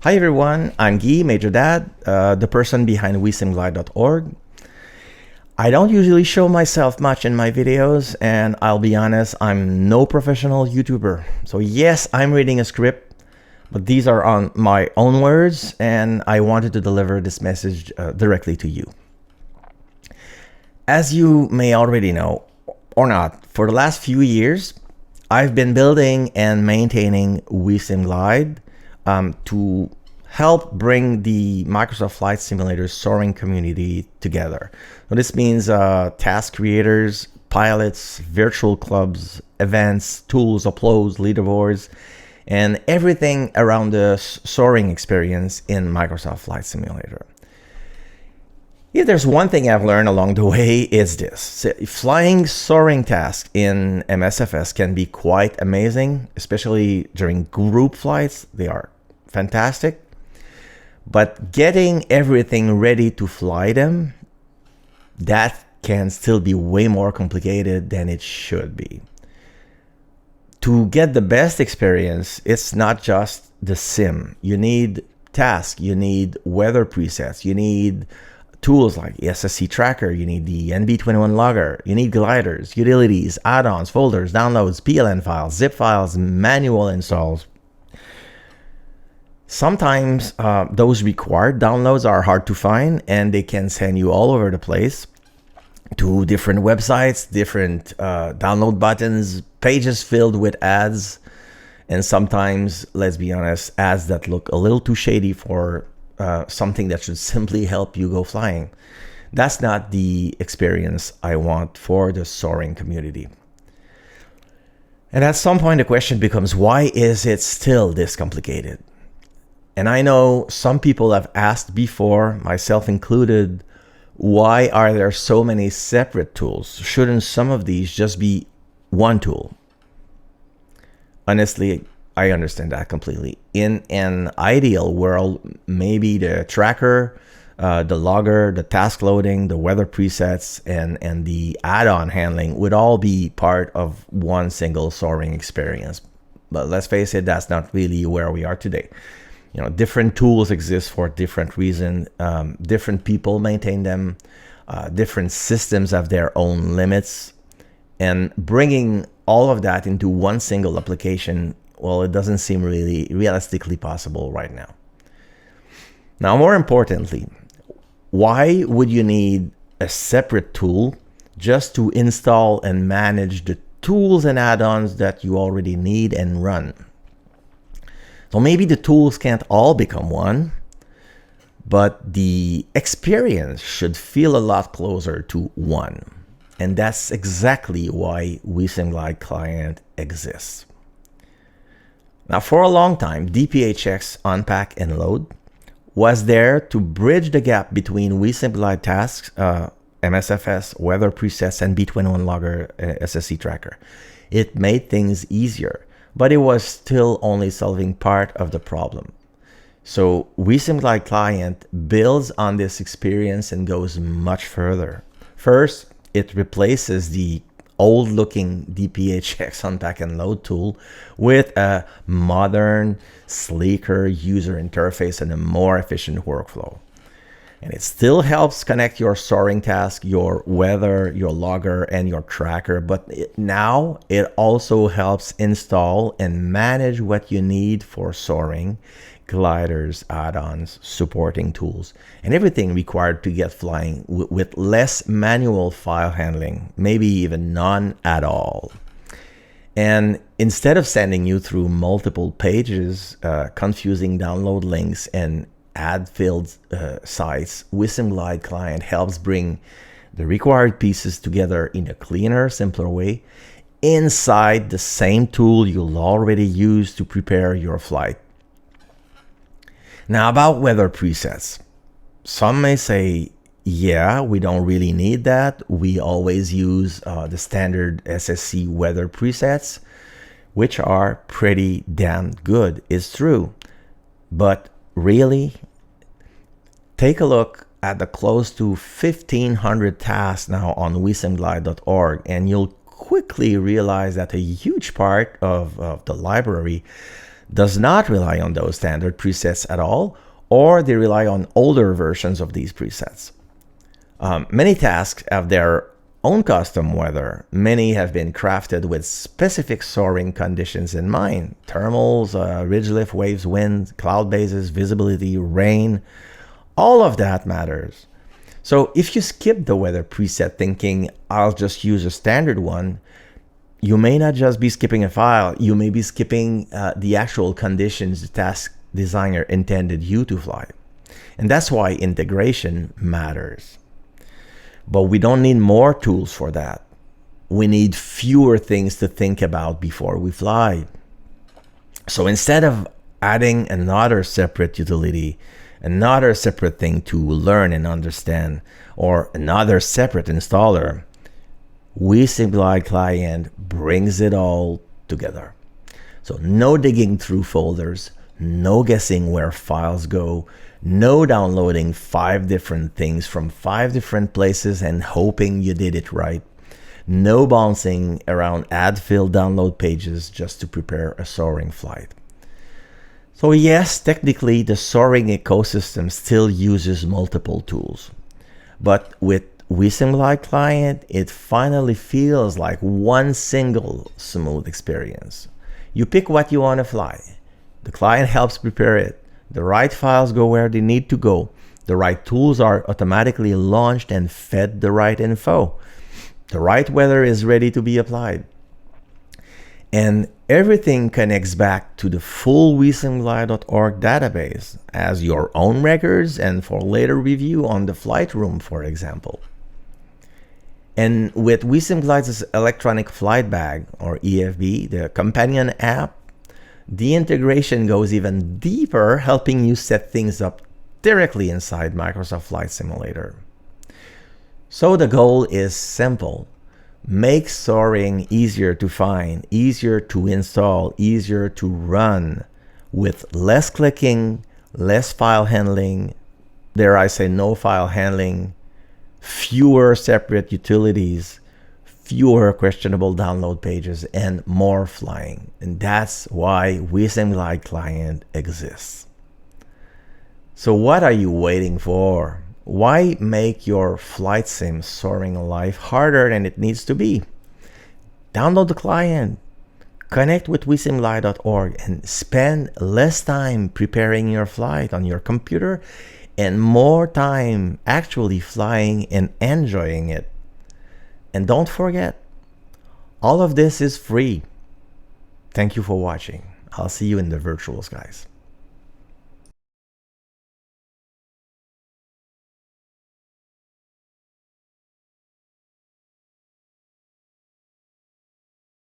Hi everyone, I'm Guy, MajorDad, the person behind WSG.org. I don't usually show myself much in my videos, and I'll be honest, I'm no professional YouTuber. So yes, I'm reading a script, but these are on my own words, and I wanted to deliver this message directly to you. As you may already know, or not, for the last few years, I've been building and maintaining WSG to help bring the Microsoft Flight Simulator soaring community together. So this means task creators, pilots, virtual clubs, events, tools, uploads, leaderboards, and everything around the soaring experience in Microsoft Flight Simulator. If there's one thing I've learned along the way, it's this. Flying soaring tasks in MSFS can be quite amazing, especially during group flights. They are fantastic. But getting everything ready to fly them, that can still be way more complicated than it should be. To get the best experience, it's not just the sim. You need tasks, you need weather presets, you need tools like ssc-tracker, you need the NB21 logger, you need gliders, utilities, add-ons, folders, downloads, PLN files, zip files, manual installs. Sometimes those required downloads are hard to find, and they can send you all over the place to different websites, different download buttons, pages filled with ads, and sometimes, let's be honest, ads that look a little too shady for something that should simply help you go flying. That's not the experience I want for the soaring community. And at some point, the question becomes, why is it still this complicated? And I know some people have asked before, myself included, why are there so many separate tools? Shouldn't some of these just be one tool? Honestly, I understand that completely. In an ideal world, maybe the tracker, the logger, the task loading, the weather presets, and the add-on handling would all be part of one single soaring experience. But let's face it, that's not really where we are today. You know, different tools exist for different reasons. Different people maintain them. Different systems have their own limits. And bringing all of that into one single application, well, it doesn't seem really realistically possible right now. Now, more importantly, why would you need a separate tool just to install and manage the tools and add-ons that you already need and run? So maybe the tools can't all become one, but the experience should feel a lot closer to one. And that's exactly why WSG Client exists. Now, for a long time, DPHX Unpack and Load was there to bridge the gap between WSG tasks, MSFS, weather presets, and NB21 logger ssc-tracker. It made things easier, but it was still only solving part of the problem. So WSG Client builds on this experience and goes much further. First, it replaces the old-looking DPHX Unpack and Load tool with a modern, sleeker user interface and a more efficient workflow. And it still helps connect your soaring task, your weather, your logger, and your tracker, but now it also helps install and manage what you need for soaring, gliders, add-ons, supporting tools, and everything required to get flying with less manual file handling, maybe even none at all. And instead of sending you through multiple pages, confusing download links, and ad-filled sites, WSG Client helps bring the required pieces together in a cleaner, simpler way inside the same tool you'll already use to prepare your flight. Now, about weather presets. Some may say, yeah, we don't really need that. We always use the standard SSC weather presets, which are pretty damn good. It's true. But really, take a look at the close to 1,500 tasks now on WSG.org, and you'll quickly realize that a huge part of the library does not rely on those standard presets at all, or they rely on older versions of these presets. Many tasks have their own custom weather. Many have been crafted with specific soaring conditions in mind. Thermals, ridge lift, waves, wind, cloud bases, visibility, rain, all of that matters. So if you skip the weather preset thinking, I'll just use a standard one, you may not just be skipping a file, you may be skipping the actual conditions the task designer intended you to fly. And that's why integration matters. But we don't need more tools for that. We need fewer things to think about before we fly. So instead of adding another separate utility, another separate thing to learn and understand, or another separate installer, WSG Client brings it all together. So no digging through folders, no guessing where files go, no downloading 5 different things from 5 different places and hoping you did it right. No bouncing around add-fill download pages just to prepare a soaring flight. So yes, technically the soaring ecosystem still uses multiple tools. But with WSG Client, it finally feels like one single smooth experience. You pick what you want to fly. The client helps prepare it. The right files go where they need to go. The right tools are automatically launched and fed the right info. The right weather is ready to be applied. And everything connects back to the full WSG.org database as your own records and for later review on the flight room, for example. And with WSG's electronic flight bag, or EFB, the companion app, the integration goes even deeper, helping you set things up directly inside Microsoft Flight Simulator. So the goal is simple. Make soaring easier to find, easier to install, easier to run, with less clicking, less file handling, dare I say no file handling, fewer separate utilities, fewer questionable download pages, and more flying. And that's why WSG Client exists. So what are you waiting for? Why make your flight sim soaring life harder than it needs to be? Download the client, connect with WSG.org, and spend less time preparing your flight on your computer and more time actually flying and enjoying it. And don't forget, all of this is free. Thank you for watching. I'll see you in the virtuals, guys.